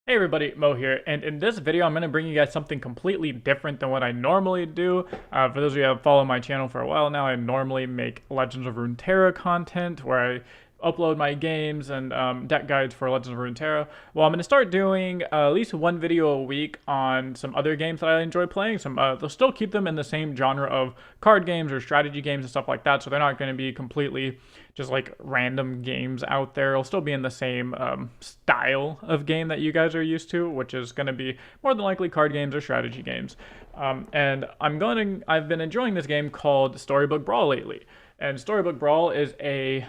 Hey everybody, Mo here, and in this video I'm going to bring you guys something completely different than what I normally do. For those of you who have followed my channel for a while now, I normally make Legends of Runeterra content where I upload my games and deck guides for Legends of Runeterra. Well, I'm going to start doing at least one video a week on some other games that I enjoy playing. They'll still keep them in the same genre of card games or strategy games and stuff like that, so they're not going to be completely just like random games out there. It'll still be in the same style of game that you guys are used to, which is going to be more than likely card games or strategy games. And I've been enjoying this game called Storybook Brawl lately. And Storybook Brawl is a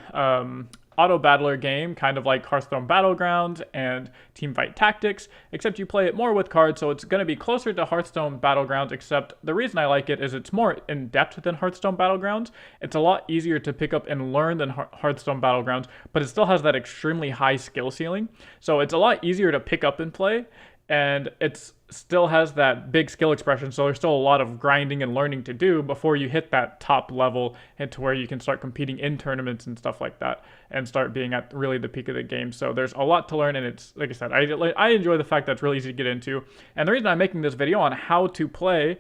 auto battler game, kind of like Hearthstone Battlegrounds and Teamfight Tactics, except you play it more with cards, so it's going to be closer to Hearthstone Battlegrounds, except the reason I like it is it's more in-depth than Hearthstone Battlegrounds. It's a lot easier to pick up and learn than Hearthstone Battlegrounds, but it still has that extremely high skill ceiling, so it's a lot easier to pick up and play, and it still has that big skill expression, so there's still a lot of grinding and learning to do before you hit that top level and to where you can start competing in tournaments and stuff like that and start being at really the peak of the game. So there's a lot to learn, and it's, like I said, I enjoy the fact that it's really easy to get into. And the reason I'm making this video on how to play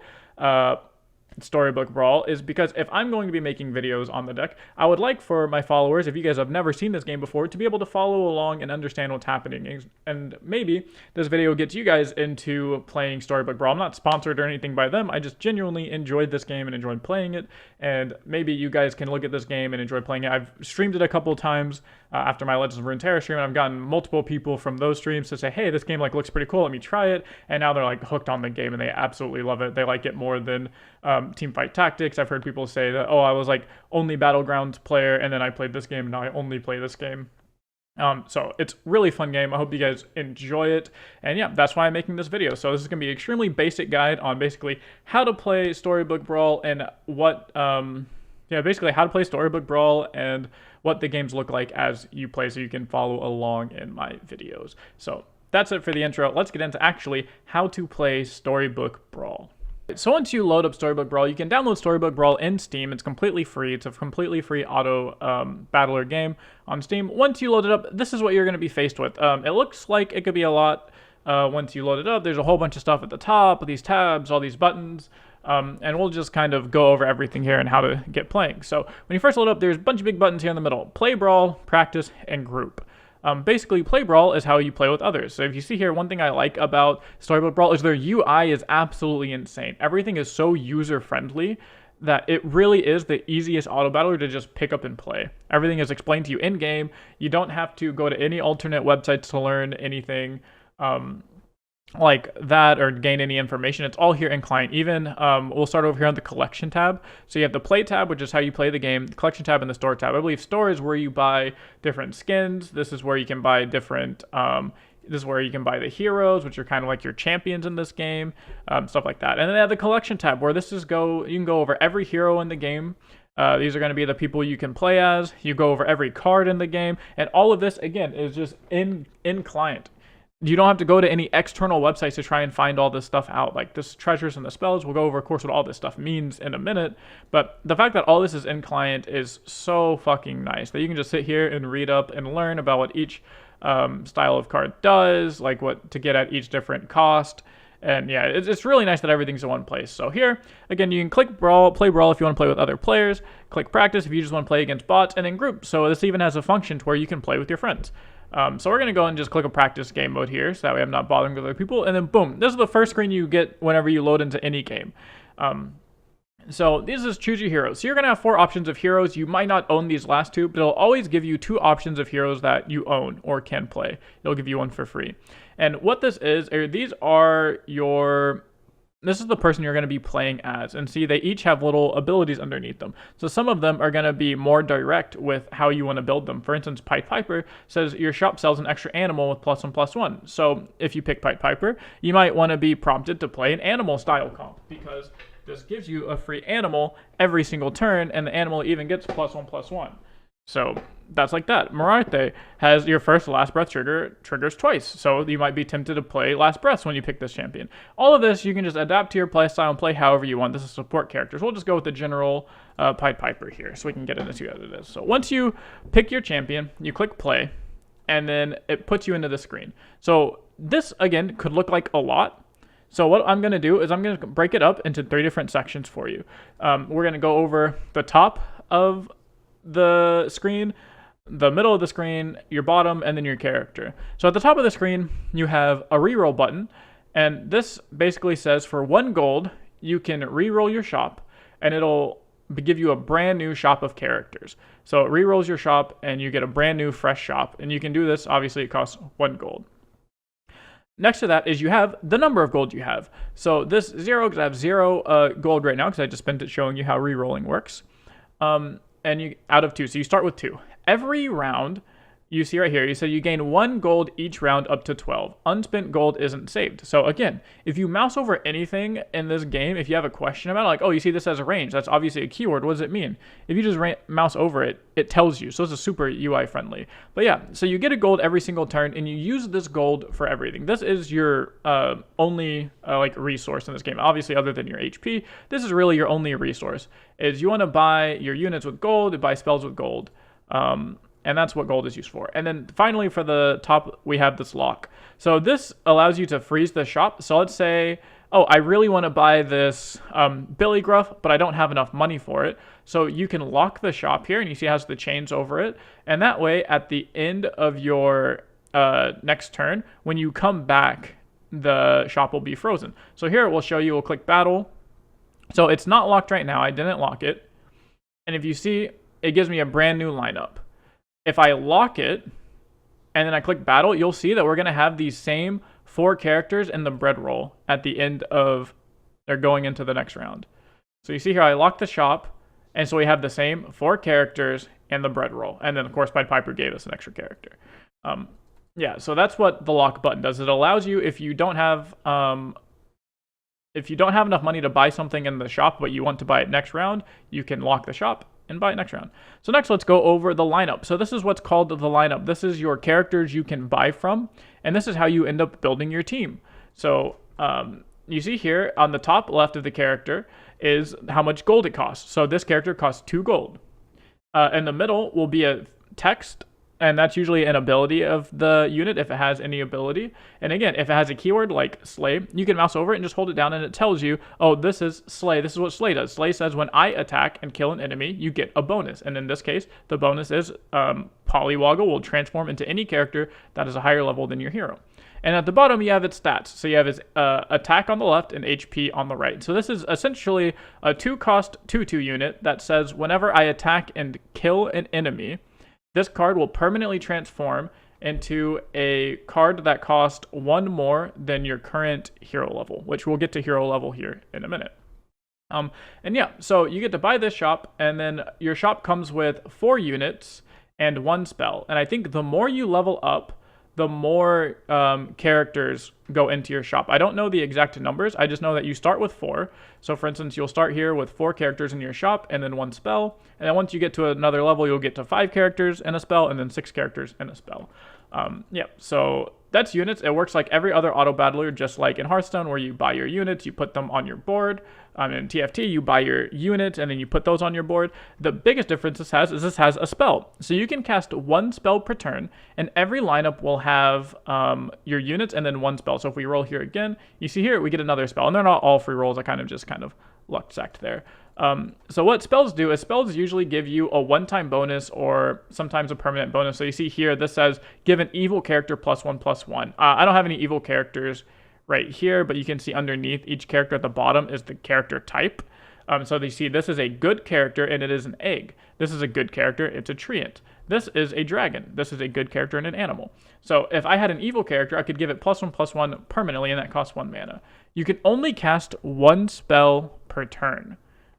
Storybook Brawl is because if I'm going to be making videos on the deck, I would like for my followers, if you guys have never seen this game before, to be able to follow along and understand what's happening. And maybe this video gets you guys into playing Storybook Brawl. I'm not sponsored or anything by them. I just genuinely enjoyed this game and enjoyed playing it. And maybe you guys can look at this game and enjoy playing it. I've streamed it a couple of times after my Legends of Runeterra stream, and I've gotten multiple people from those streams to say, hey, this game looks pretty cool, let me try it. And now they're hooked on the game and they absolutely love it. They like it more than Teamfight Tactics. I've heard people say that, oh, I was only Battlegrounds player and then I played this game and now I only play this game. So it's a really fun game. I hope you guys enjoy it. And yeah, that's why I'm making this video. So this is going to be an extremely basic guide on basically how to play Storybook Brawl and basically how to play Storybook Brawl and what the games look like as you play, so you can follow along in my videos. So that's it for the intro. Let's get into actually how to play Storybook Brawl. So once you load up Storybook Brawl, you can download Storybook Brawl in Steam. It's completely free. It's a completely free auto battler game on Steam. Once you load it up, this is what you're going to be faced with. It looks like it could be a lot once you load it up. There's a whole bunch of stuff at the top, these tabs, all these buttons. And we'll just kind of go over everything here and how to get playing. So when you first load up, there's a bunch of big buttons here in the middle. Play Brawl, Practice, and Group. Basically, Play Brawl is how you play with others. So if you see here, one thing I like about Storybook Brawl is their UI is absolutely insane. Everything is so user-friendly that it really is the easiest auto battler to just pick up and play. Everything is explained to you in-game. You don't have to go to any alternate websites to learn anything like that or gain any information. It's all here in client. Even we'll start over here on the collection tab. So you have the play tab, which is how you play the game, the collection tab, and the store tab. I believe store is where you buy different skins. This is where you can buy different this is where you can buy the heroes, which are kind of like your champions in this game, stuff like that. And then they have the collection tab, where you can go over every hero in the game. These are going to be the people you can play as. You go over every card in the game, and all of this again is just in client. You don't have to go to any external websites to try and find all this stuff out. Like this treasures and the spells, we'll go over, of course, what all this stuff means in a minute. But the fact that all this is in client is so fucking nice that you can just sit here and read up and learn about what each style of card does, like what to get at each different cost. And yeah, it's really nice that everything's in one place. So here, again, you can click Brawl, play Brawl if you want to play with other players. Click Practice if you just want to play against bots, and then Group. So this even has a function to where you can play with your friends. So we're going to go and just click a practice game mode here, so that way I'm not bothering with other people. And then boom, this is the first screen you get whenever you load into any game. So this is choose your heroes. So you're going to have 4 options of heroes. You might not own these last 2, but it'll always give you 2 options of heroes that you own or can play. It'll give you one for free. And what this is this is the person you're going to be playing as. And see, they each have little abilities underneath them. So some of them are going to be more direct with how you want to build them. For instance, Pied Piper says your shop sells an extra animal with +1/+1. So if you pick Pied Piper, you might want to be prompted to play an animal style comp, because this gives you a free animal every single turn, and the animal even gets +1/+1. So that's like that. Mararte has your first Last Breath triggers twice. So you might be tempted to play Last Breaths when you pick this champion. All of this you can just adapt to your playstyle and play however you want. This is support characters. We'll just go with the general Pied Piper here so we can get into what it is. So once you pick your champion, you click play, and then it puts you into the screen. So this, again, could look like a lot. So what I'm going to do is I'm going to break it up into 3 different sections for you. We're going to go over the top of the screen, the middle of the screen, your bottom, and then your character. So at the top of the screen, you have a reroll button, and this basically says for 1 gold, you can reroll your shop, and it'll give you a brand new shop of characters. So it rerolls your shop, and you get a brand new fresh shop, and you can do this. Obviously, it costs 1 gold. Next to that is you have the number of gold you have. So this 0, because I have 0 gold right now, because I just spent it showing you how rerolling works. And you out of 2, so you start with 2. Every round, you see right here, you say you gain 1 gold each round up to 12. Unspent gold isn't saved. So again, if you mouse over anything in this game, if you have a question about it, like, oh, you see this as a range, that's obviously a keyword, what does it mean? If you just mouse over it, it tells you. So it's a super UI friendly. But yeah, so you get a gold every single turn, and you use this gold for everything. This is your only like resource in this game. Obviously, other than your HP, this is really your only resource. Is you want to buy your units with gold, you buy spells with gold. And that's what gold is used for. And then finally for the top, we have this lock. So this allows you to freeze the shop. So let's say, oh, I really want to buy this Billy Gruff, but I don't have enough money for it. So you can lock the shop here, and you see it has the chains over it. And that way, at the end of your next turn, when you come back, the shop will be frozen. So here it will show you, we'll click battle. So it's not locked right now. I didn't lock it. And if you see, it gives me a brand new lineup. If I lock it, and then I click battle, you'll see that we're going to have these same 4 characters in the bread roll at the end of, they're going into the next round. So you see here, I locked the shop, and so we have the same 4 characters in the bread roll. And then, of course, Pied Piper gave us an extra character. Yeah, so that's what the lock button does. It allows you, if you don't have enough money to buy something in the shop, but you want to buy it next round, you can lock the shop and buy it next round. So next, let's go over the lineup. So this is what's called the lineup. This is your characters you can buy from, and this is how you end up building your team. So you see here on the top left of the character is how much gold it costs. So this character costs 2 gold. In the middle will be a text, and that's usually an ability of the unit if it has any ability. And again, if it has a keyword like slay, you can mouse over it and just hold it down, and it tells you, oh, this is slay. This is what slay does. Slay says when I attack and kill an enemy, you get a bonus. And in this case, the bonus is Polywoggle will transform into any character that is a higher level than your hero. And at the bottom, you have its stats. So you have his attack on the left and HP on the right. So this is essentially a 2-cost 2/2 unit that says whenever I attack and kill an enemy, this card will permanently transform into a card that costs 1 more than your current hero level, which we'll get to hero level here in a minute. And yeah, so you get to buy this shop, and then your shop comes with 4 units and 1 spell. And I think the more you level up, the more characters go into your shop. I don't know the exact numbers. I just know that you start with 4. So for instance, you'll start here with 4 characters in your shop and then 1 spell. And then once you get to another level, you'll get to 5 characters and a spell, and then 6 characters and a spell. Yeah, so that's units. It works like every other auto battler, just like in Hearthstone, where you buy your units, you put them on your board. In TFT, you buy your units and then you put those on your board. The biggest difference this has is this has a spell. So you can cast 1 spell per turn, and every lineup will have your units and then 1 spell. So if we roll here again, you see here we get another spell, and they're not all free rolls. I kind of luck sacked there. So what spells do is spells usually give you a one-time bonus or sometimes a permanent bonus. So you see here, this says give an evil character +1/+1. I don't have any evil characters right here, but you can see underneath each character at the bottom is the character type. So you see this is a good character, and it is an egg. This is a good character, it's a treant. This is a dragon. This is a good character and an animal. So if I had an evil character, I could give it +1/+1 permanently, and that costs 1 mana. You can only cast 1 spell per turn.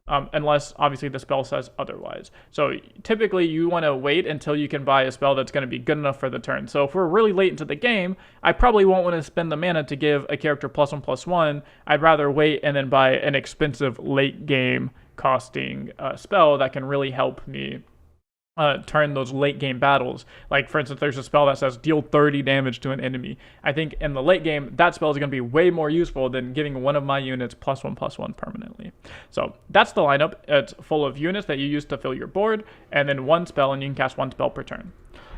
Unless obviously the spell says otherwise. So typically you want to wait until you can buy a spell that's going to be good enough for the turn. So if we're really late into the game, I probably won't want to spend the mana to give a character +1/+1. I'd rather wait and then buy an expensive late game costing spell that can really help me turn those late game battles. Like for instance, there's a spell that says deal 30 damage to an enemy. I think in the late game, that spell is going to be way more useful than giving one of my units +1/+1 permanently. So that's the lineup. It's full of units that you use to fill your board, and then 1 spell, and you can cast 1 spell per turn.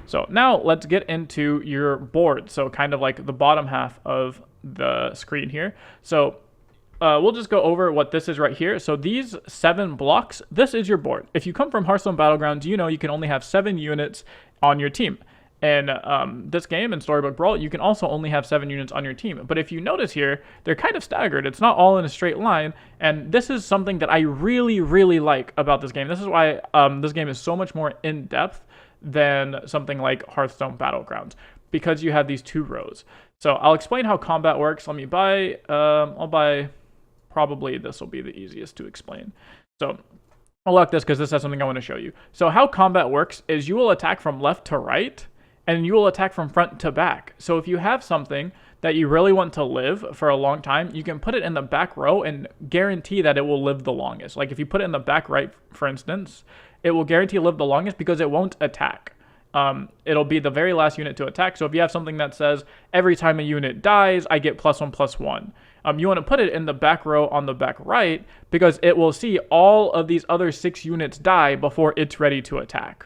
So now let's get into your board. So kind of like the bottom half of the screen here. So we'll just go over what this is right here. So these 7 blocks, this is your board. If you come from Hearthstone Battlegrounds, you know you can only have 7 units on your team. And this game in Storybook Brawl, you can also only have 7 units on your team. But if you notice here, they're kind of staggered. It's not all in a straight line. And this is something that I really, really like about this game. This is why this game is so much more in-depth than something like Hearthstone Battlegrounds, because you have these 2 rows. So I'll explain how combat works. Let me buy, I'll buy, probably this will be the easiest to explain. So I'll lock this because this has something I want to show you. So how combat works is you will attack from left to right, and you will attack from front to back. So if you have something that you really want to live for a long time, you can put it in the back row and guarantee that it will live the longest. Like if you put it in the back right, for instance, it will guarantee live the longest because it won't attack. It'll be the very last unit to attack. So if you have something that says every time a unit dies, I get +1/+1. You want to put it in the back row on the back right because it will see all of these other 6 units die before it's ready to attack,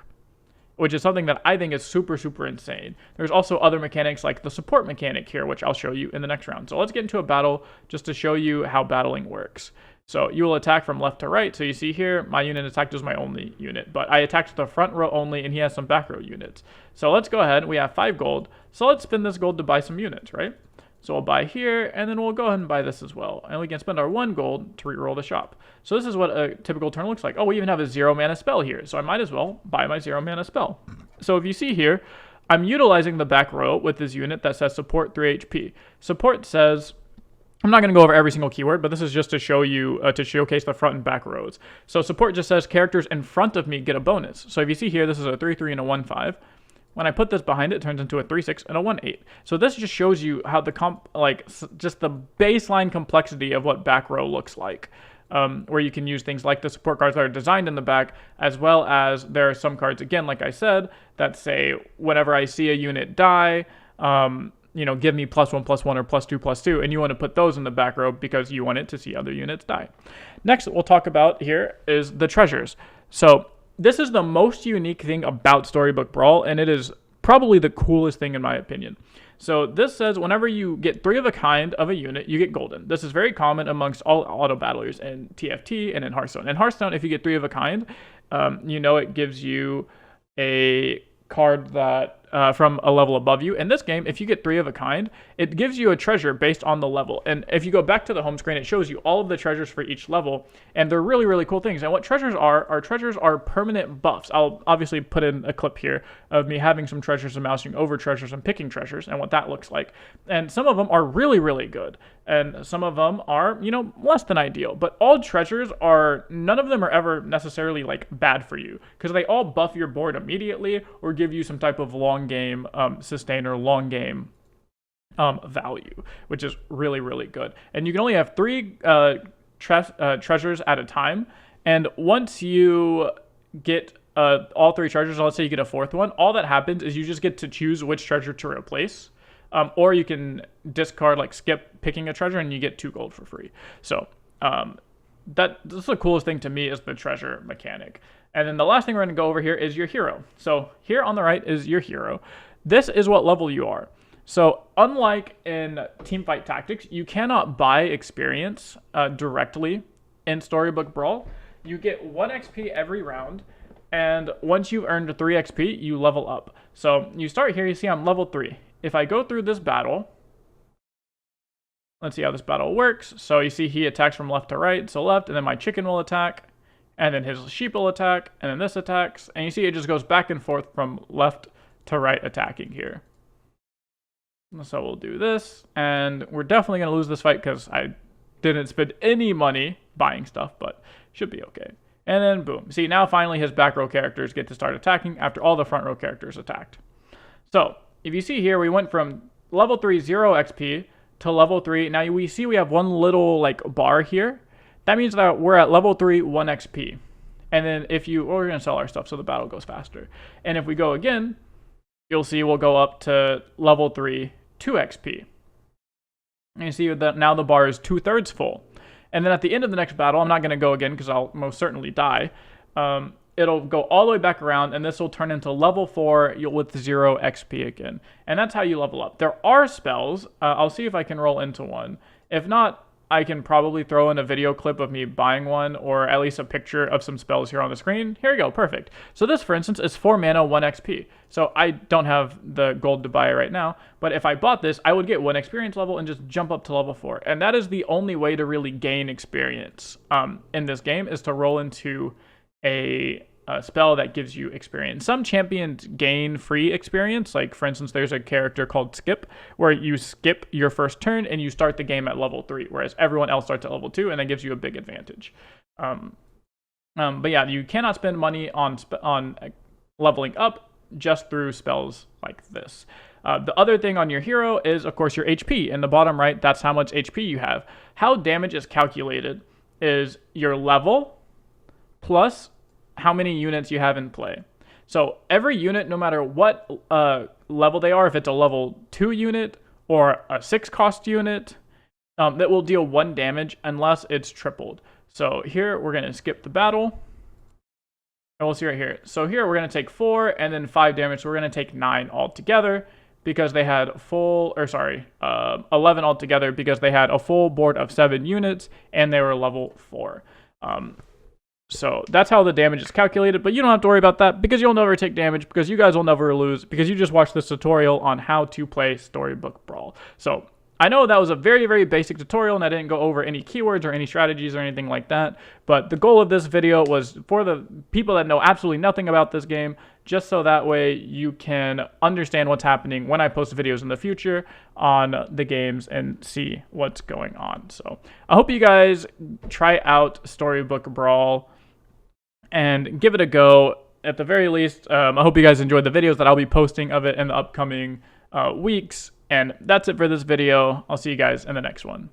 which is something that I think is super, super insane. There's also other mechanics like the support mechanic here, which I'll show you in the next round. So let's get into a battle just to show you how battling works. So you will attack from left to right. So you see here, my unit attacked was my only unit, but I attacked the front row only, and he has some back row units. So let's go ahead. We have 5 gold. So let's spend this gold to buy some units, right? So we'll buy here, and then we'll go ahead and buy this as well. And we can spend our 1 gold to reroll the shop. So this is what a typical turn looks like. Oh, we even have a 0 mana spell here. So I might as well buy my 0 mana spell. So if you see here, I'm utilizing the back row with this unit that says support 3 HP. Support says, I'm not going to go over every single keyword, but this is just to show you, to showcase the front and back rows. So support just says characters in front of me get a bonus. So if you see here, this is a 3/3 and a 1/5. When I put this behind it, it turns into a 3/6 and a 1/8. So this just shows you how the just the baseline complexity of what back row looks like, where you can use things like the support cards that are designed in the back, as well as there are some cards, again, like I said, that say whenever I see a unit die, give me +1/+1 or +2/+2, and you want to put those in the back row because you want it to see other units die. Next, we'll talk about here is the treasures. So this is the most unique thing about Storybook Brawl, and it is probably the coolest thing in my opinion. So this says whenever you get 3 of a kind of a unit, you get golden. This is very common amongst all auto battlers in TFT and in Hearthstone. In Hearthstone, if you get 3 of a kind, it gives you a card that from a level above you. In this game, if you get 3 of a kind, it gives you a treasure based on the level. And if you go back to the home screen, it shows you all of the treasures for each level, and they're really, really cool things. And what treasures are permanent buffs. I'll obviously put in a clip here of me having some treasures and mousing over treasures and picking treasures and what that looks like. And some of them are really, really good, and some of them are, less than ideal. But all treasures none of them are ever necessarily like bad for you, because they all buff your board immediately or give you some type of long game sustain or long game value, which is really, really good. And you can only have 3 treasures at a time, and once you get all 3 treasures, let's say you get a 4th one, all that happens is you just get to choose which treasure to replace, or you can discard, like skip picking a treasure, and you get 2 gold for free. So this is the coolest thing to me, is the treasure mechanic. And then the last thing we're going to go over here is your hero. So here on the right is your hero. This is what level you are. So unlike in Teamfight Tactics, you cannot buy experience directly in Storybook Brawl. You get 1 XP every round, and once you've earned 3 XP, you level up. So you start here, you see I'm level 3. If I go through this battle, let's see how this battle works. So you see he attacks from left to right, so left, and then my chicken will attack, and then his sheep will attack, and then this attacks, and you see it just goes back and forth from left to right attacking here. So we'll do this, and we're definitely going to lose this fight because I didn't spend any money buying stuff, but should be okay. And then boom. See, now finally his back row characters get to start attacking after all the front row characters attacked. So if you see here, we went from level 3, 0 XP to level 3. Now we see we have one little bar here. That means that we're at level 3, 1 XP. And then we're going to sell our stuff so the battle goes faster. And if we go again, you'll see we'll go up to level 3, 2 XP. And you see that now the bar is 2/3 full. And then at the end of the next battle, I'm not going to go again because I'll most certainly die. it'll go all the way back around, and this will turn into level 4 with 0 XP again. And that's how you level up. There are spells. I'll see if I can roll into one. If not, I can probably throw in a video clip of me buying one, or at least a picture of some spells here on the screen. Here we go, perfect. So this, for instance, is 4 mana, 1 XP. So I don't have the gold to buy it right now, but if I bought this, I would get 1 experience level and just jump up to level 4. And that is the only way to really gain experience in this game, is to roll into a spell that gives you experience. Some champions gain free experience, like for instance there's a character called Skip, where you skip your first turn and you start the game at level 3, whereas everyone else starts at level 2, and that gives you a big advantage. But yeah, you cannot spend money on leveling up just through spells like this. The other thing on your hero is, of course, your HP. In the bottom right, that's how much HP you have. How damage is calculated is your level plus how many units you have in play. So every unit, no matter what level they are, if it's a level 2 unit or a 6 cost unit, that will deal 1 damage unless it's tripled. So here we're going to skip the battle. And we'll see right here. So here we're going to take 4 and then 5 damage. So we're going to take 9 altogether because they had 11 altogether because they had a full board of 7 units and they were level 4. So that's how the damage is calculated, but you don't have to worry about that because you'll never take damage, because you guys will never lose, because you just watched this tutorial on how to play Storybook Brawl. So I know that was a very, very basic tutorial and I didn't go over any keywords or any strategies or anything like that, but the goal of this video was for the people that know absolutely nothing about this game, just so that way you can understand what's happening when I post videos in the future on the games and see what's going on. So I hope you guys try out Storybook Brawl and give it a go. At the very least, I hope you guys enjoyed the videos that I'll be posting of it in the upcoming weeks. And that's it for this video. I'll see you guys in the next one.